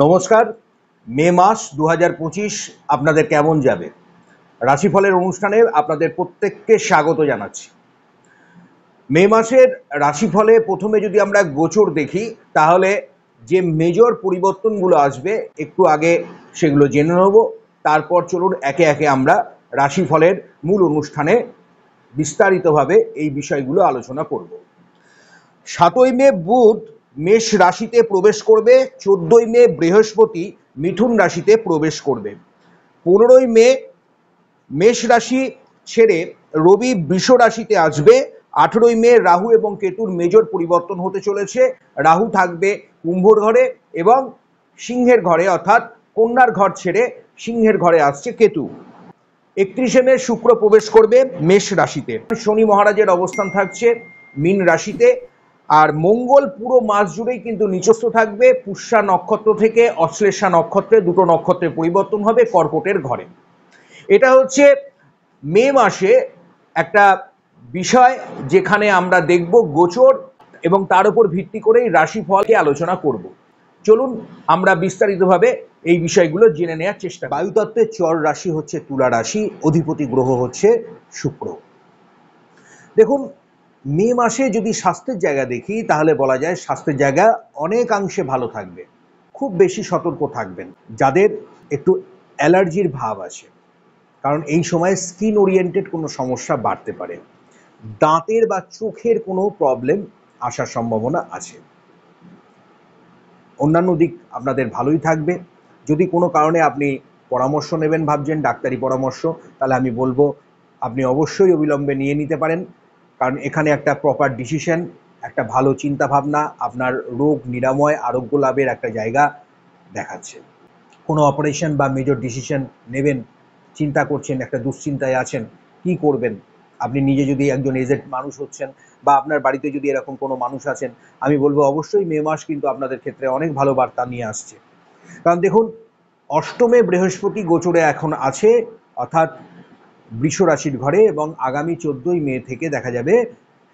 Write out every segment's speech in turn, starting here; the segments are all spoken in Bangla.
নমস্কার। মে মাস ২০২৫ আপনাদের কেমন যাবে? রাশিফলের অনুষ্ঠানে আপনাদের প্রত্যেককে স্বাগত জানাচ্ছি। মে মাসের রাশিফলে প্রথমে যদি আমরা গোচর দেখি, তাহলে যে মেজর পরিবর্তনগুলো আসবে একটু আগে সেগুলো জেনে নেব। তারপর চলুন একে একে আমরা রাশিফলের মূল অনুষ্ঠানে বিস্তারিতভাবে এই বিষয়গুলো আলোচনা করব। ৭ই মে বুধ মেষ রাশিতে প্রবেশ করবে। ১৪ই মে বৃহস্পতি মিথুন রাশিতে প্রবেশ করবে। ১৫ই মে মেষ রাশি ছেড়ে রবি বৃষ রাশিতে আসবে। ১৮ই মে রাহু এবং কেতুর মেজর পরিবর্তন হতে চলেছে। রাহু থাকবে কুম্ভর ঘরে এবং সিংহের ঘরে, অর্থাৎ কন্যার ঘর ছেড়ে সিংহের ঘরে আসছে কেতু। ৩১শে মে শুক্র প্রবেশ করবে মেষ রাশিতে। শনি মহারাজের অবস্থান থাকছে মীন রাশিতে। আর মঙ্গল পুরো মাস জুড়েই কিন্তু নিচস্থ থাকবে। পুষ্যা নক্ষত্র থেকে অশ্লেষা নক্ষত্রে দুটো নক্ষত্রের পরিবর্তন হবে কর্কটের ঘরে। এটা হচ্ছে মে মাসে একটা বিষয় যেখানে আমরা দেখব গোচর এবং তার উপর ভিত্তি করেই রাশিফলকে আলোচনা করব। চলুন আমরা বিস্তারিতভাবে এই বিষয়গুলো জেনে নেওয়ার চেষ্টা করি। বায়ুতত্ত্বের চর রাশি হচ্ছে তুলা রাশি, অধিপতি গ্রহ হচ্ছে শুক্র। দেখুন, মে মাসে যদি স্বাস্থ্যের জায়গা দেখি তাহলে বলা যায় স্বাস্থ্যের জায়গা অনেকাংশে ভালো থাকবে। খুব বেশি সতর্ক থাকবেন যাদের একটু অ্যালার্জির ভাব আছে, কারণ এই সময় স্কিন ওরিয়েন্টেড কোনো সমস্যা বাড়তে পারে। দাঁতের বা চোখের কোনো প্রবলেম আসার সম্ভাবনা আছে। অন্যান্য দিক আপনাদের ভালোই থাকবে। যদি কোনো কারণে আপনি পরামর্শ নেবেন ভাবছেন, ডাক্তারি পরামর্শ, তাহলে আমি বলবো আপনি অবশ্যই অবিলম্বে নিয়ে নিতে পারেন, কারণ এখানে একটা প্রপার ডিসিশন, একটা ভালো চিন্তাভাবনা, আপনার রোগ নিরাময় আরোগ্য লাভের একটা জায়গা দেখাচ্ছে। কোনো অপারেশন বা মেজর ডিসিশন নেবেন, চিন্তা করছেন, একটা দুশ্চিন্তায় আছেন, কি করবেন। আপনি নিজে যদি একজন এজেড মানুষ হচ্ছেন বা আপনার বাড়িতে যদি এরকম কোনো মানুষ আছেন, আমি বলবো অবশ্যই মে মাস কিন্তু আপনাদের ক্ষেত্রে অনেক ভালো বার্তা নিয়ে আসছে। কারণ দেখুন, অষ্টমে বৃহস্পতি গোচরে এখন আছে, অর্থাৎ বৃষ রাশির ঘরে, এবং আগামী 14ই মে থেকে দেখা যাবে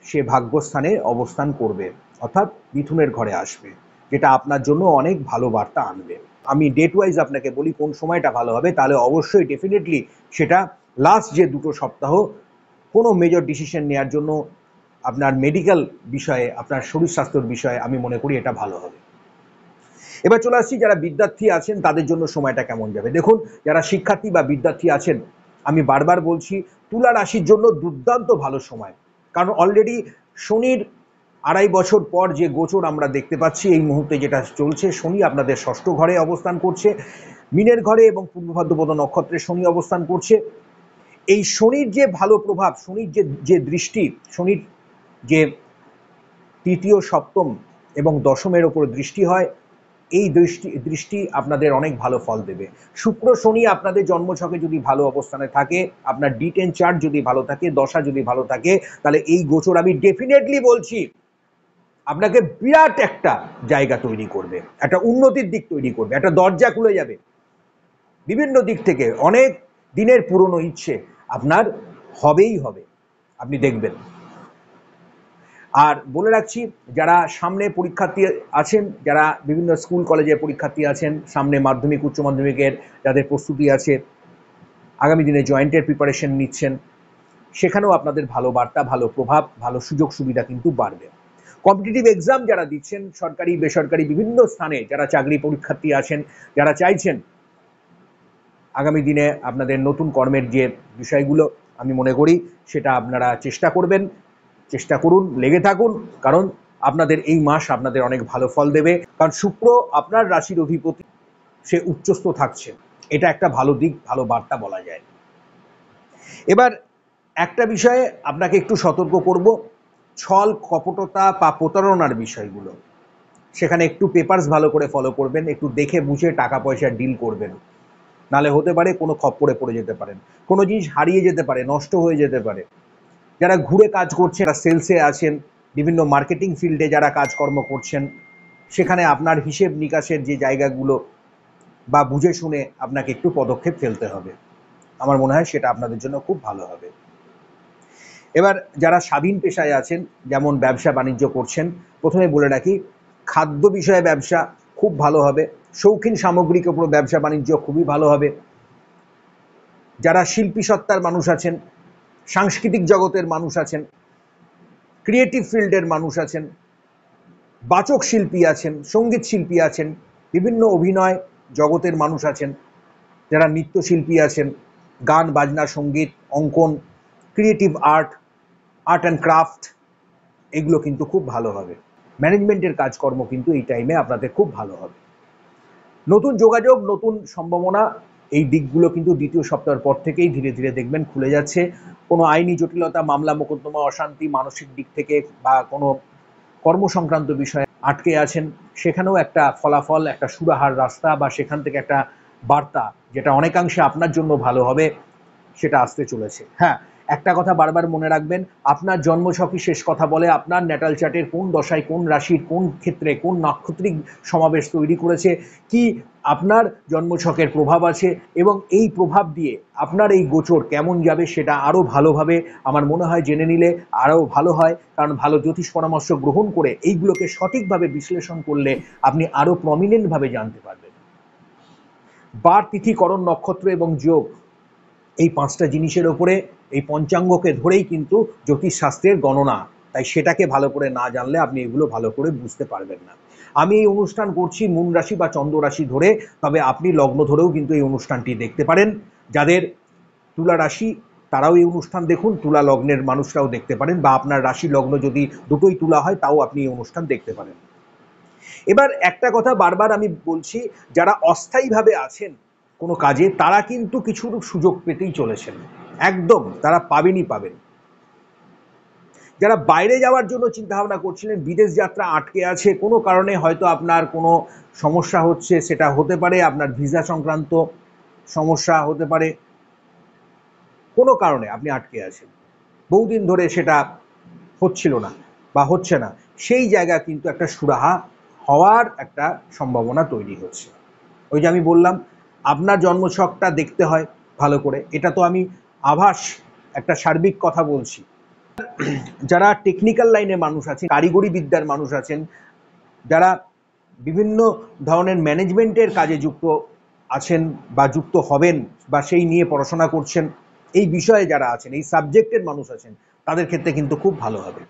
সে ভাগ্যস্থানে অবস্থান করবে, অর্থাৎ মিথুনের ঘরে আসবে, যেটা আপনার জন্য অনেক ভালো বার্তা আনবে। আমি ডেট ওয়াইজ আপনাকে বলি কোন সময়টা ভালো হবে, তাহলে অবশ্যই ডেফিনেটলি সেটা লাস্ট যে দুটো সপ্তাহ কোনো মেজর ডিসিশন নেওয়ার জন্য আপনার মেডিকেল বিষয়ে, আপনার শরীর স্বাস্থ্যের বিষয়ে আমি মনে করি এটা ভালো হবে। এবার চলে আসছি যারা বিদ্যার্থী আছেন তাদের জন্য সময়টা কেমন যাবে। দেখুন, যারা শিক্ষার্থী বা বিদ্যার্থী আছেন, আমি বারবার বলছি তুলা রাশির জন্য দুর্দান্ত ভালো সময়, কারণ অলরেডি শনির ২.৫ বছর পর যে গোচর আমরা দেখতে পাচ্ছি এই মুহূর্তে যেটা চলছে, শনি আপনাদের ষষ্ঠ ঘরে অবস্থান করছে, মীনের ঘরে, এবং পূর্ব ভাদ্রপদ নক্ষত্রে শনি অবস্থান করছে। এই শনির যে ভালো প্রভাব, শনির যে দৃষ্টি, শনির যে তৃতীয়, সপ্তম এবং দশমের ওপর দৃষ্টি হয়, এই দৃষ্টি আপনাদের অনেক ভালো ফল দেবে। শুক্র শনি আপনাদের জন্মছকে যদি ভালো অবস্থানে থাকে, আপনার D10 চার্ট যদি ভালো থাকে, দশা যদি ভালো থাকে, তাহলে এই গোচর আমি ডেফিনেটলি বলছি আপনাকে বিরাট একটা জায়গা তৈরি করবে, একটা উন্নতির দিক তৈরি করবে, একটা দরজা খুলে যাবে বিভিন্ন দিক থেকে। অনেক দিনের পুরনো ইচ্ছে আপনার হবেই হবে, আপনি দেখবেন। আর বলে রাখছি, যারা সামনে পরীক্ষার্থী আছেন, যারা বিভিন্ন স্কুল কলেজের পরীক্ষার্থী আছেন, সামনে মাধ্যমিক উচ্চ মাধ্যমিকের যাদের প্রস্তুতি আছে, আগামী দিনে জয়েন্টের প্রিপারেশন নিচ্ছেন, সেখানেও আপনাদের ভালো বার্তা, ভালো প্রভাব, ভালো সুযোগ সুবিধা কিন্তু বাড়বে। কম্পিটিটিভ এক্সাম যারা দিচ্ছেন, সরকারি বেসরকারি বিভিন্ন স্থানে যারা চাকরি পরীক্ষার্থী আছেন, যারা চাইছেন আগামী দিনে আপনাদের নতুন কর্মের যে বিষয়গুলো, আমি মনে করি সেটা আপনারা চেষ্টা করবেন, চেষ্টা করুন, লেগে থাকুন, কারণ আপনাদের এই মাস আপনাদের অনেক ভালো ফল দেবে। কারণ শুক্র আপনার রাশির অধিপতি, সে উচ্চস্থ থাকছে, এটা একটা ভালো দিক, ভালো বার্তা বলা যায়। এবার একটা বিষয়ে আপনাকে একটু সতর্ক করব, ছল কপটতা বা প্রতারণার বিষয়গুলো, সেখানে একটু পেপারস ভালো করে ফলো করবেন, একটু দেখে বুঝে টাকা পয়সা ডিল করবেন, নালে হতে পারে কোনো খপ্পরে পড়ে যেতে পারেন, কোনো জিনিস হারিয়ে যেতে পারে, নষ্ট হয়ে যেতে পারে। যারা ঘুরে কাজ করছেন, যারা সেলসে আছেন, বিভিন্ন মার্কেটিং ফিল্ডে যারা কাজকর্ম করছেন, সেখানে আপনার হিসেব নিকাশের যে জায়গাগুলো বা বুঝে শুনে আপনাকে একটু পদক্ষেপ ফেলতে হবে। আমার মনে হয় সেটা আপনাদের জন্য খুব ভালো হবে। এবার যারা স্বাধীন পেশায় আছেন, যেমন ব্যবসা বাণিজ্য করছেন, প্রথমে বলে রাখি খাদ্য বিষয়ে ব্যবসা খুব ভালো হবে। শৌখিন সামগ্রিক ওপর ব্যবসা বাণিজ্য খুবই ভালো হবে। যারা শিল্পী সত্তার মানুষ আছেন, সাংস্কৃতিক জগতের মানুষ আছেন, ক্রিয়েটিভ ফিল্ডের মানুষ আছেন, বাচক শিল্পী আছেন, সঙ্গীত শিল্পী আছেন, বিভিন্ন অভিনয় জগতের মানুষ আছেন, যারা নৃত্যশিল্পী আছেন, গান বাজনা সঙ্গীত অঙ্কন ক্রিয়েটিভ আর্ট অ্যান্ড ক্রাফট এগুলো কিন্তু খুব ভালো হবে। ম্যানেজমেন্টের কাজকর্ম কিন্তু এই টাইমে আপনাদের খুব ভালো হবে। নতুন যোগাযোগ নতুন সম্ভাবনা এই দিকগুলো কিন্তু দ্বিতীয় সপ্তাহের পর থেকেই ধীরে ধীরে দেখবেন খুলে যাচ্ছে। কোনো আইনি জটিলতা মামলা মোকদ্দমা অশান্তি মানসিক দিক থেকে বা কোনো কর্মসংক্রান্ত বিষয়ে আটকে আছেন সেখানেও একটা ফলাফল একটা সুরাহার রাস্তা বা সেখান থেকে একটা বার্তা যেটা অনেকাংশে আপনার জন্য ভালো হবে সেটা আসতে চলেছে। হ্যাঁ, একটা কথা বারবার মনে রাখবেন, আপনার জন্মছকই শেষ কথা বলে। আপনার ন্যাটাল চার্টের কোন দশায় কোন রাশির কোন ক্ষেত্রে কোন নাক্ষত্রিক সমাবেশ তৈরি করেছে, কি আপনার জন্মছকের প্রভাব আছে এবং এই প্রভাব দিয়ে আপনার এই গোচর কেমন যাবে সেটা আরও ভালোভাবে আমার মনে হয় জেনে নিলে আরও ভালো হয়। কারণ ভালো জ্যোতিষ পরামর্শ গ্রহণ করে এইগুলোকে সঠিকভাবে বিশ্লেষণ করলে আপনি আরও প্রমিনেন্টভাবে জানতে পারবেন। বার তিথি করণ নক্ষত্র এবং যোগ এই পাঁচটা জিনিসের ওপরে এই পঞ্চাঙ্গকে ধরেই কিন্তু জ্যোতিষশাস্ত্রের গণনা, তাই সেটাকে ভালো করে না জানলে আপনি এগুলো ভালো করে বুঝতে পারবেন না। আমি এই অনুষ্ঠান করছি মূন রাশি বা চন্দ্র রাশি ধরে, তবে আপনি লগ্ন ধরেও কিন্তু এই অনুষ্ঠানটি দেখতে পারেন। যাদের তুলা রাশি তারাও এই অনুষ্ঠান দেখুন, তুলা লগ্নের মানুষরাও দেখতে পারেন, বা আপনার রাশি লগ্ন যদি দুটোই তুলা হয় তাও আপনি এই অনুষ্ঠান দেখতে পারেন। এবার একটা কথা বারবার আমি বলছি, যারা অস্থায়ীভাবে আছেন কোনো কাজে তারা কিন্তু কিছু সুযোগ পেতেই চলেছেন, একদম তারা পাবেনই পাবেন। যারা বাইরে যাওয়ার জন্য চিন্তাভাবনা করছিলেন, বিদেশ যাত্রা আটকে আছে কোনো কারণে, হয়তো আপনার কোনো সমস্যা হচ্ছে, সেটা হতে পারে আপনার ভিসা সংক্রান্ত সমস্যা হতে পারে, কোনো কারণে আপনি আটকে আছেন, বহুদিন ধরে সেটা হচ্ছিল না বা হচ্ছে না, সেই জায়গা কিন্তু একটা সুরাহা হওয়ার একটা সম্ভাবনা তৈরি হচ্ছে। ওই যে আমি বললাম আপনার জন্মছকটা দেখতে হয় ভালো করে, এটা তো আমি আভাস একটা সার্বিক কথা বলছি। যারা টেকনিক্যাল লাইনের মানুষ আছেন, কারিগরি বিদ্যার মানুষ আছেন, যারা বিভিন্ন ধরনের ম্যানেজমেন্টের কাজে যুক্ত আছেন বা যুক্ত হবেন বা সেই নিয়ে পড়াশোনা করছেন, এই বিষয়ে যারা আছেন, এই সাবজেক্টের মানুষ আছেন, তাদের ক্ষেত্রে কিন্তু খুব ভালো হবে।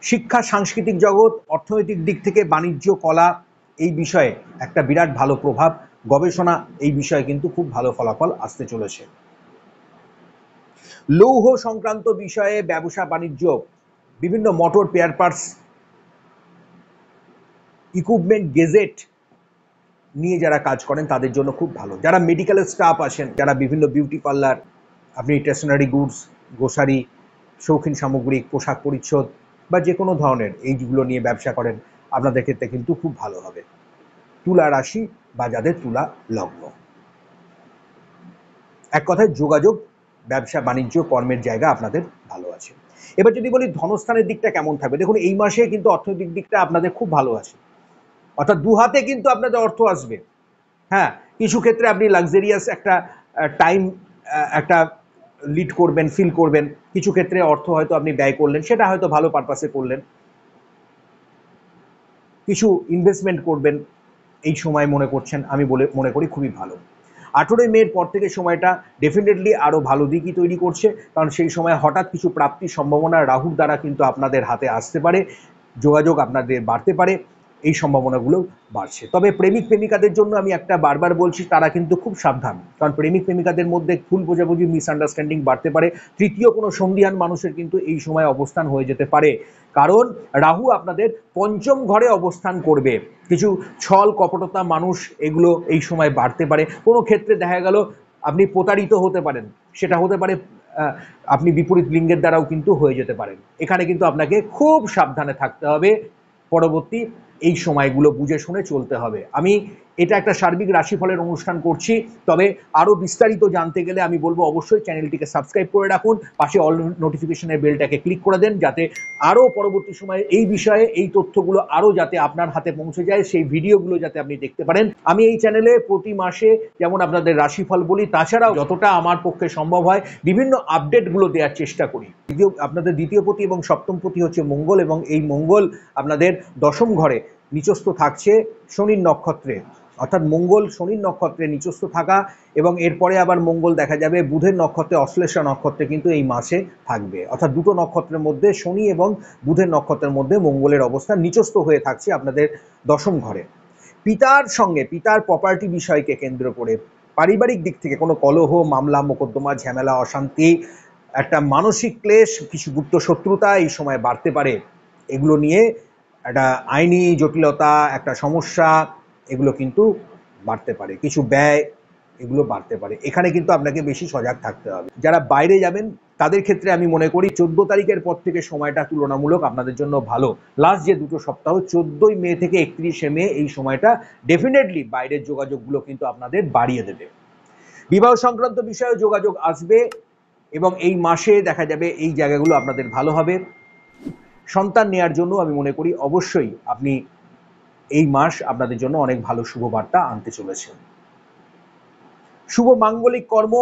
শিক্ষা সাংস্কৃতিক জগৎ অর্থনৈতিক দিক থেকে বাণিজ্য কলা এই বিষয়ে একটা বিরাট ভালো প্রভাব, গবেষণা এই বিষয়ে কিন্তু খুব ভালো ফলাফল আসতে চলেছে। লৌহ সংক্রান্ত বিষয়ে ব্যবসা বাণিজ্য, বিভিন্ন মোটর পেয়ার পার্টস ইকুইপমেন্ট গেজেট নিয়ে যারা কাজ করেন তাদের জন্য খুব ভালো। যারা মেডিকেলের স্টাফ আছেন, যারা বিভিন্ন বিউটি পার্লার, আপনি স্টেশনারি গুডস, গ্রোসারি, শৌখিন সামগ্রিক, পোশাক পরিচ্ছদ বা যে কোনো ধরনের এইগুলো নিয়ে ব্যবসা করেন, আপনাদের ক্ষেত্রে কিন্তু খুব ভালো হবে। তুলা রাশি বা যাদের তুলা লগ্ন, এক কথায় যোগাযোগ ব্যবসা বাণিজ্য কর্মের জায়গা আপনাদের ভালো আছে। এবার যদি বলি ধনস্থানের দিকটা কেমন থাকবে, দেখুন এই মাসে কিন্তু অর্থনৈতিক দিকটা আপনাদের খুব ভালো আছে, অর্থাৎ দু হাতে কিন্তু আপনাদের অর্থ আসবে। হ্যাঁ, কিছু ক্ষেত্রে আপনি লাক্সারিয়াস একটা টাইম একটা লিড করবেন, ফিল করবেন, কিছু ক্ষেত্রে অর্থ হয়তো আপনি ব্যয় করলেন, সেটা হয়তো ভালো পারপাসে করলেন, কিছু ইনভেস্টমেন্ট করবেন এই সময় মনে করছেন, আমি মনে করি খুবই ভালো। 18ই মের পর থেকে সময়টা ডেফিনেটলি আরও ভালো দিকই তৈরি করছে, কারণ সেই সময় হঠাৎ কিছু প্রাপ্তির সম্ভাবনা রাহুর দ্বারা কিন্তু আপনাদের হাতে আসতে পারে, যোগাযোগ আপনাদের বাড়তে পারে, এই সম্ভাবনাগুলো বাড়ছে। তবে প্রেমিক প্রেমিকাদের জন্য আমি একটা বারবার বলছি, তারা কিন্তু খুব সাবধান, কারণ প্রেমিক প্রেমিকাদের মধ্যে ভুল বোঝাবুঝি মিসআন্ডারস্ট্যান্ডিং বাড়তে পারে। তৃতীয় কোনো সন্ধিহান মানুষের কিন্তু এই সময় অবস্থান হয়ে যেতে পারে, কারণ রাহু আপনাদের পঞ্চম ঘরে অবস্থান করবে। কিছু ছল কপটতা মানুষ এগুলো এই সময় বাড়তে পারে, কোনো ক্ষেত্রে দেখা গেল আপনি প্রতারিত হতে পারেন, সেটা হতে পারে আপনি বিপরীত লিঙ্গের দ্বারাও কিন্তু হয়ে যেতে পারেন। এখানে কিন্তু আপনাকে খুব সাবধানে থাকতে হবে, পরবর্তী এই সময়গুলো বুঝে শুনে চলতে হবে। আমি এটা একটা সার্বিক রাশিফলের অনুষ্ঠান করছি, তবে আরও বিস্তারিত জানতে গেলে আমি বলবো অবশ্যই চ্যানেলটিকে সাবস্ক্রাইব করে রাখুন, পাশে অল নোটিফিকেশনের বেলটাকে ক্লিক করে দেন, যাতে আরও পরবর্তী সময়ে এই বিষয়ে এই তথ্যগুলো আরও যাতে আপনার হাতে পৌঁছে যায়, সেই ভিডিওগুলো যাতে আপনি দেখতে পারেন। আমি এই চ্যানেলে প্রতি মাসে যেমন আপনাদের রাশিফল বলি, তাছাড়াও যতটা আমার পক্ষে সম্ভব হয় বিভিন্ন আপডেটগুলো দেওয়ার চেষ্টা করি। আপনাদের দ্বিতীয় পতি এবং সপ্তম পতি হচ্ছে মঙ্গল, এবং এই মঙ্গল আপনাদের দশম ঘরে নিচস্থ থাকছে শনির নক্ষত্রে, অর্থাৎ মঙ্গল শনির নক্ষত্রে নিচস্থ থাকা, এবং এরপরে আবার মঙ্গল দেখা যাবে বুধের নক্ষত্রে, অশ্লেষা নক্ষত্রে কিন্তু এই মাসে থাকবে। অর্থাৎ দুটো নক্ষত্রের মধ্যে শনি এবং বুধের নক্ষত্রের মধ্যে মঙ্গলের অবস্থান নিচস্থ হয়ে থাকছে আপনাদের দশম ঘরে। পিতার সঙ্গে, পিতার প্রপার্টি বিষয়কে কেন্দ্র করে পারিবারিক দিক থেকে কোনো কলহ, মামলা, মোকদ্দমা, ঝামেলা, অশান্তি, একটা মানসিক ক্লেশ, কিছু গুপ্ত শত্রুতা এই সময় বাড়তে পারে। এগুলো নিয়ে একটা আইনি জটিলতা, একটা সমস্যা, এগুলো কিন্তু বাড়তে পারে। কিছু ব্যয়, এগুলো বাড়তে পারে। এখানে কিন্তু আপনাকে বেশি সজাগ থাকতে হবে। যারা বাইরে যাবেন তাদের ক্ষেত্রে আমি মনে করি 14 তারিখের পর থেকে সময়টা তুলনামূলক আপনাদের জন্য ভালো। লাস্ট যে দুটো সপ্তাহ 14ই মে থেকে 31শে মে, এই সময়টা ডেফিনেটলি বাইরের যোগাযোগগুলো কিন্তু আপনাদের বাড়িয়ে দেবে। বিবাহ সংক্রান্ত বিষয়ে যোগাযোগ আসবে এবং এই মাসে দেখা যাবে এই জায়গাগুলো আপনাদের ভালো হবে। সন্তান নেওয়ার জন্য আমি মনে করি অবশ্যই আপনি এই মাস আপনাদের জন্য অনেক ভালো শুভবার্তা আনতে চলেছে। শুভ মাঙ্গলিক কর্ম,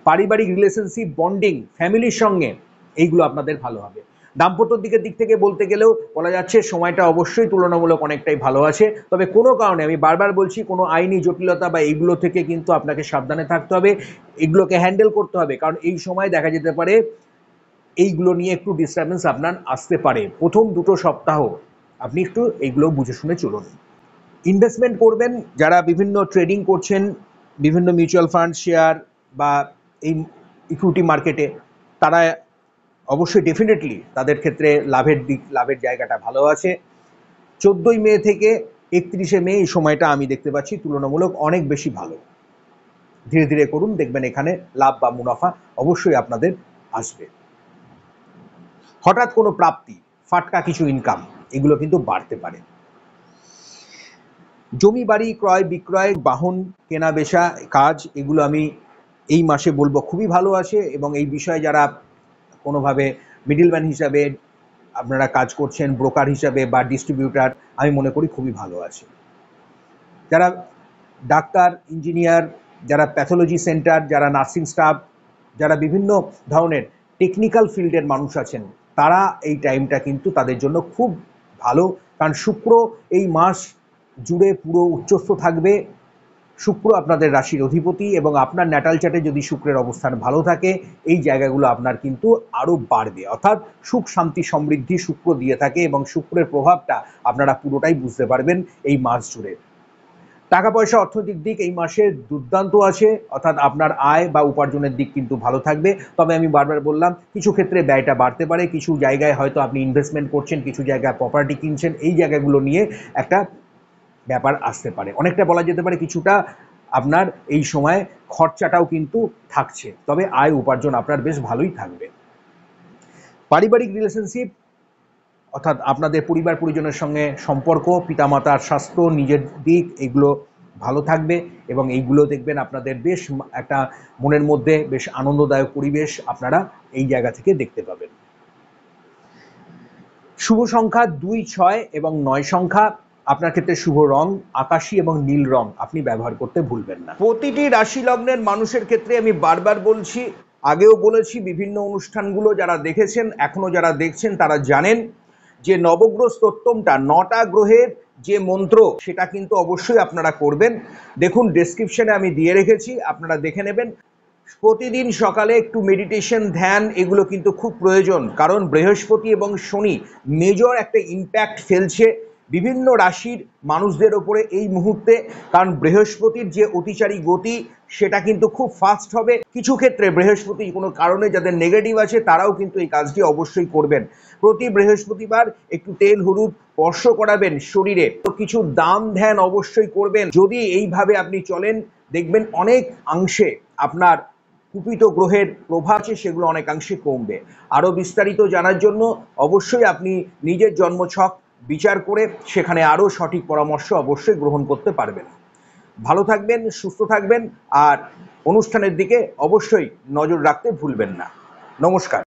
পারিবারিক রিলেশনশিপ, বন্ডিং, ফ্যামিলির সঙ্গে, এইগুলো আপনাদের ভালো হবে। দাম্পত্য দিক থেকে বলতে গেলেও বলা যাচ্ছে সময়টা অবশ্যই তুলনামূলক অনেকটাই ভালো আছে। তবে কোনো কারণে, আমি বারবার বলছি, কোনো আইনি জটিলতা বা এইগুলো থেকে কিন্তু আপনাকে সাবধানে থাকতে হবে, এগুলোকে হ্যান্ডেল করতে হবে। কারণ এই সময় দেখা যেতে পারে এইগুলো নিয়ে একটু ডিস্টারবেন্স আপনার আসতে পারে। প্রথম দুটো সপ্তাহ আপনি একটু এইগুলো বুঝে শুনে চলুন। ইনভেস্টমেন্ট করবেন যারা বিভিন্ন ট্রেডিং করছেন, বিভিন্ন মিউচুয়াল ফান্ড, শেয়ার বা এই ইকুইটি মার্কেটে, তারা অবশ্যই ডেফিনেটলি তাদের ক্ষেত্রে লাভের জায়গাটা ভালো আছে। 14ই মে থেকে 31শে মে এই সময়টা আমি দেখতে পাচ্ছি তুলনামূলক অনেক বেশি ভালো। ধীরে ধীরে করুন, দেখবেন এখানে লাভ বা মুনাফা অবশ্যই আপনাদের আসবে। হঠাৎ কোনো প্রাপ্তি, ফাটকা কিছু ইনকাম, এগুলো কিন্তু বাড়তে পারে। জমি বাড়ি ক্রয় বিক্রয়, বাহন কেনা বেচা কাজ, এগুলো আমি এই মাসে বলবো খুবই ভালো আছে। এবং এই বিষয়ে যারা কোনোভাবে মিডলম্যান হিসাবে আপনারা কাজ করছেন, ব্রোকার হিসাবে বা ডিস্ট্রিবিউটার, আমি মনে করি খুবই ভালো আছে। যারা ডাক্তার, ইঞ্জিনিয়ার, যারা প্যাথোলজি সেন্টার, যারা নার্সিং স্টাফ, যারা বিভিন্ন ধরনের টেকনিক্যাল ফিল্ডের মানুষ আছেন, তারা এই টাইমটা কিন্তু তাদের জন্য খুব ভালো। কারণ শুক্র এই মাস জুড়ে পুরো উচ্চস্থ থাকবে। শুক্র আপনাদের রাশির অধিপতি, এবং আপনার ন্যাটাল চার্টে যদি শুক্রের অবস্থান ভালো থাকে, এই জায়গাগুলো আপনার কিন্তু আরও বাড়বে। অর্থাৎ সুখ শান্তি সমৃদ্ধি শুক্র দিয়ে থাকে, এবং শুক্রের প্রভাবটা আপনারা পুরোটাই বুঝতে পারবেন এই মাস জুড়ে। টাকা পয়সা, অর্থনৈতিক দিক এই মাসে দুর্দান্ত আছে, অর্থাৎ আপনার আয় বা উপার্জনের দিক কিন্তু ভালো থাকবে। তবে আমি বারবার বললাম, কিছু ক্ষেত্রে ব্যয়টা বাড়তে পারে। কিছু জায়গায় হয়তো আপনি ইনভেস্টমেন্ট করছেন, কিছু জায়গায় প্রপার্টি কিনছেন, এই জায়গাগুলো নিয়ে একটা ব্যাপার আসতে পারে। অনেকটা বলা যেতে পারে কিছুটা আপনার এই সময় খরচাটাও কিন্তু থাকছে, তবে আয় উপার্জন আপনার বেশ ভালোই থাকবে। পারিবারিক রিলেশনশিপ, অর্থাৎ আপনাদের পরিবার পরিজনের সঙ্গে সম্পর্ক, পিতামাতার স্বাস্থ্য, নিজের দিক, এগুলো ভালো থাকবে। এবং এইগুলো দেখবেন আপনাদের বেশ একটা মনের মধ্যে বেশ আনন্দদায়ক পরিবেশ আপনারা এই জায়গা থেকে দেখতে পাবেন। শুভ সংখ্যা 2, 6 এবং 9 সংখ্যা। আপনার ক্ষেত্রে শুভ রং আকাশী এবং নীল রং আপনি ব্যবহার করতে ভুলবেন না। প্রতিটি রাশি লগ্নের মানুষের ক্ষেত্রে আমি বারবার বলছি, আগেও বলেছি, বিভিন্ন অনুষ্ঠানগুলো যারা দেখেছেন, এখনো যারা দেখছেন, তারা জানেন যে নবগ্রহ স্তোত্রমটা 9টা গ্রহের যে মন্ত্র, সেটা কিন্তু অবশ্যই আপনারা করবেন। দেখুন, ডেসক্রিপশনে আমি দিয়ে রেখেছি, আপনারা দেখে নেবেন। প্রতিদিন সকালে একটু মেডিটেশন, ধ্যান, এগুলো কিন্তু খুব প্রয়োজন। কারণ বৃহস্পতি এবং শনি মেজর একটা ইম্প্যাক্ট ফেলছে বিভিন্ন রাশির মানুষদের ওপরে এই মুহূর্তে। কারণ বৃহস্পতির যে অতিচারী গতি, সেটা কিন্তু খুব ফাস্ট হবে। কিছু ক্ষেত্রে বৃহস্পতি কোনো কারণে যাদের নেগেটিভ আছে, তারাও কিন্তু এই কাজটি অবশ্যই করবেন। প্রতি বৃহস্পতিবার একটু তেল হলুদ স্পর্শ করাবেন শরীরে। তো কিছু দান ধ্যান অবশ্যই করবেন। যদি এইভাবে আপনি চলেন, দেখবেন অনেক অংশে আপনার কুপিত গ্রহের প্রভাব আছে, সেগুলো অনেকাংশে কমবে। আরও বিস্তারিত জানার জন্য অবশ্যই আপনি নিজের জন্মছক বিচার করে সেখানে আরও সঠিক পরামর্শ অবশ্যই গ্রহণ করতে পারবেন। ভালো থাকবেন, সুস্থ থাকবেন, আর অনুষ্ঠানের দিকে অবশ্যই নজর রাখতে ভুলবেন না। নমস্কার।